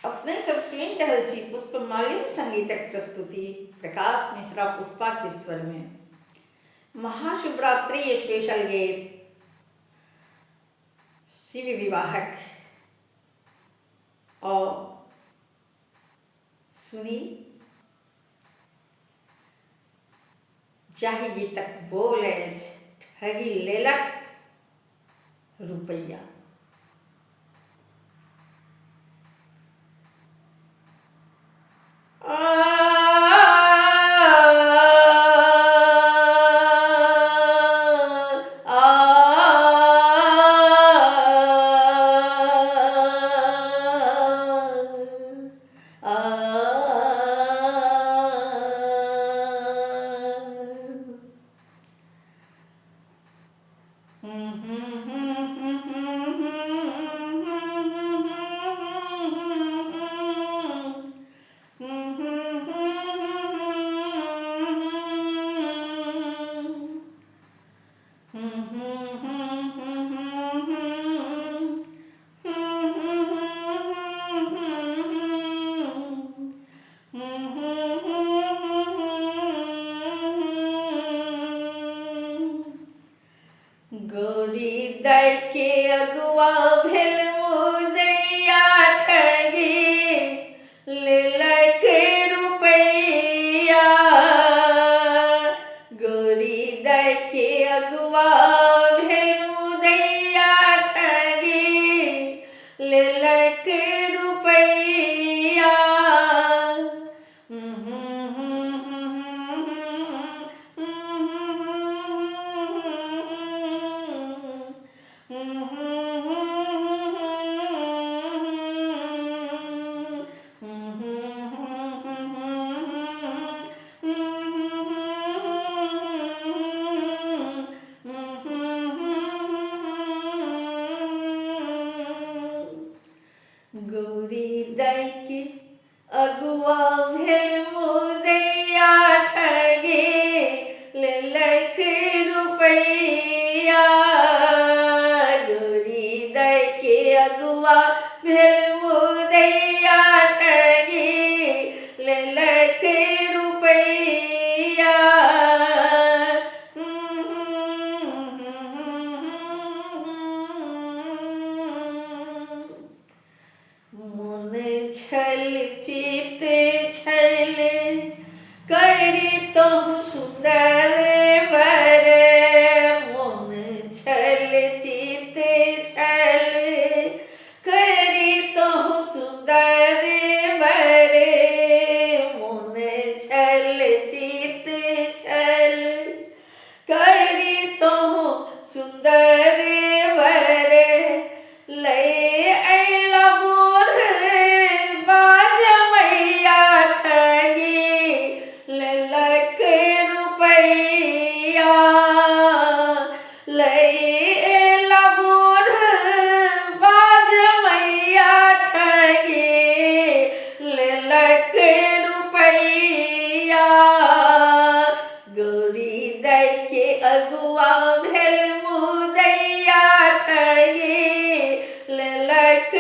अपने सब स्वीन टहल छी पुष्प मालिनी संगीतक प्रस्तुति प्रकाश मिश्रा पुष्पा के स्वर में महाशिवरात्रि स्पेशल गीत शिव विवाहक और सुनी जाहि गीतक बोल ठगी लेलक रुपैया। गोरी दै के अगुआ भेल मुदैया ठगी लेलक रुपैया। गोरी दै के अगुआ भेल मुदैया ठगी लेलक रुपैया। गोरी दै के अगुआ भेल मुदैया ठगी लेलक रुपैया। गोरी दै के अगुआ भेल मुदैया ठगी लेलक रुपैया। मन छल चित छल करी तोहु सुंदर बर। मन छल चित छल करी तोहु सुंदर बर। मन छल चित छल करी तोहु सुंदर बर। ले अइला बूढ़ बाज मैया ठगी लेलक रुपैया। ले अइला बूढ़ बाज मैया ठगी लेलक रुपैया। गोरी दै के अगुआ भेल मुदैया ठगी लेलक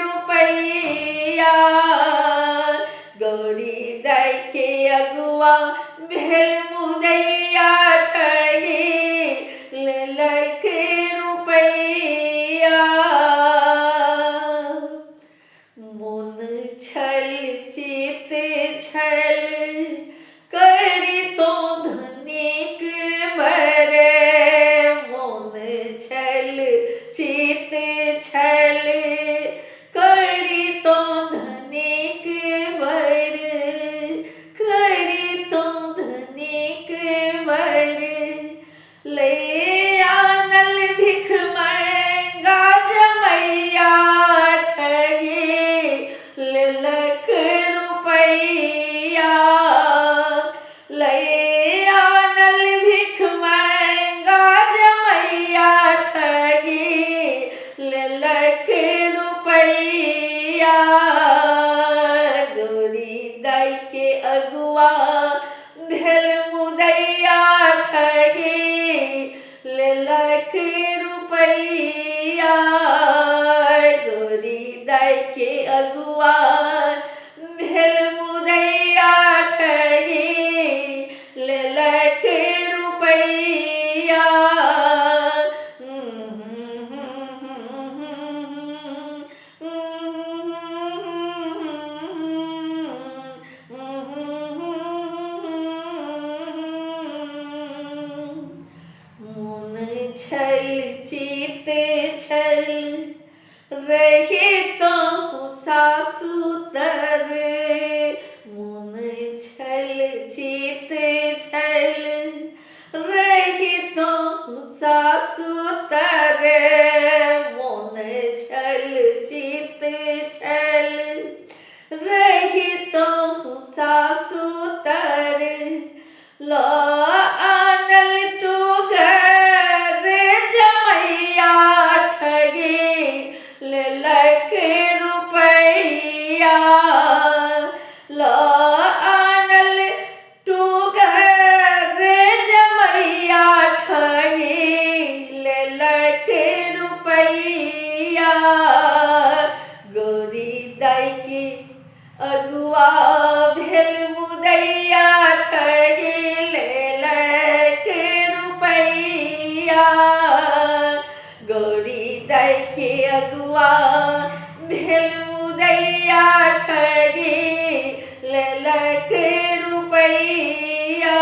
रुपैया। गोरी दै के अगुआ भेल मुदैया ठगी लेलक रुपैया। मन छल चित छल करी तो धनिक बर। मन छल चित छल करी तो धनिक बर। करी तो धनिक बर। ले आनल भिख मांगा जमैया ठगी लेलक रुपैया। ले आनल भिख मांगा जमैया ठगी लेलक रुपैया। गोरी दै के अगुआ भेल मुदैया ठगी लेलक रुपैया। गोरी दै के अगुआ छल चित छल रहे तो सासु तरे मन छल चित छल रहे तो सासु तरे मन छल चित छल रहे तो सासु तरे लो आनल टुगर जमैया ठगे ललक रुपैया लो आनल टुगर जमैया ठगे ललक रुपैया गौरी दाई के अगुआ भेल मुदैया ठगे लेलक रुपैया गौरी दाई के अगुआ भेल मुदैया ठगे लेलक रुपैया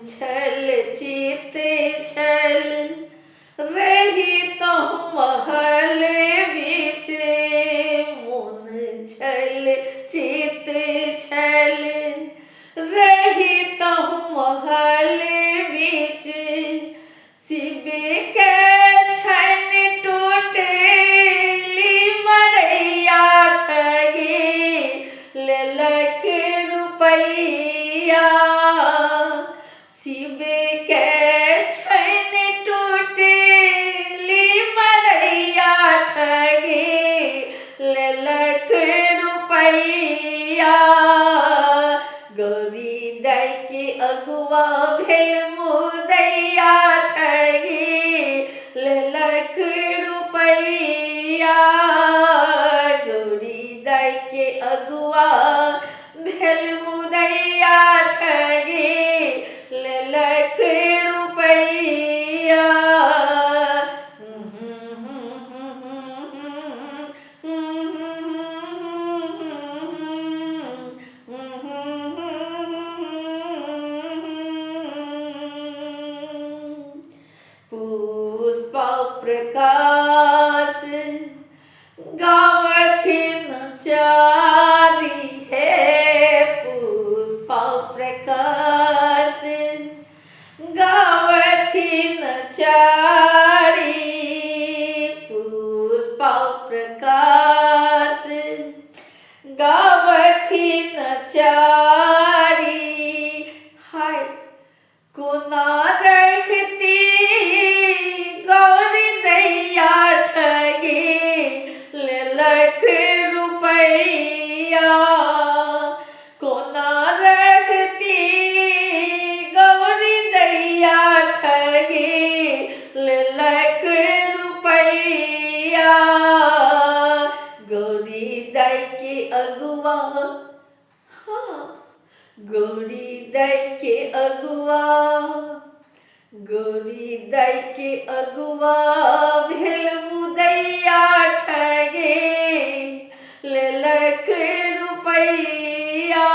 छल चित छल रही तो महल बीच मन छल चित छल रही तो महल बीच शिव के छन टूटली मरैया ठगे ललक रुपैया शिव के छन टूटली मरैया ठगे ललक रुपैया गौरी दाई के अगुआ भेल मुदैया ठगे ललक रुपैया गौरी दाई के अगुआ भेल मुदैया ठगे ललक रुपैया पुष्प प्रकाश गावथिन चारी है पुष्प प्रकाश गावथिन चारी पुष्प प्रकाश गावथिन चारी हाय कोना रखती गौरी दैया ठगे ललक रुपैया कोना रखती गौरी दैया ठगे ललक रुपैया गौरी दाई के अगुआ हाँ गौरी दाई के अगुआ गौरी दाई के अगुआ भेल मुदैया ठगे ललक रुपैया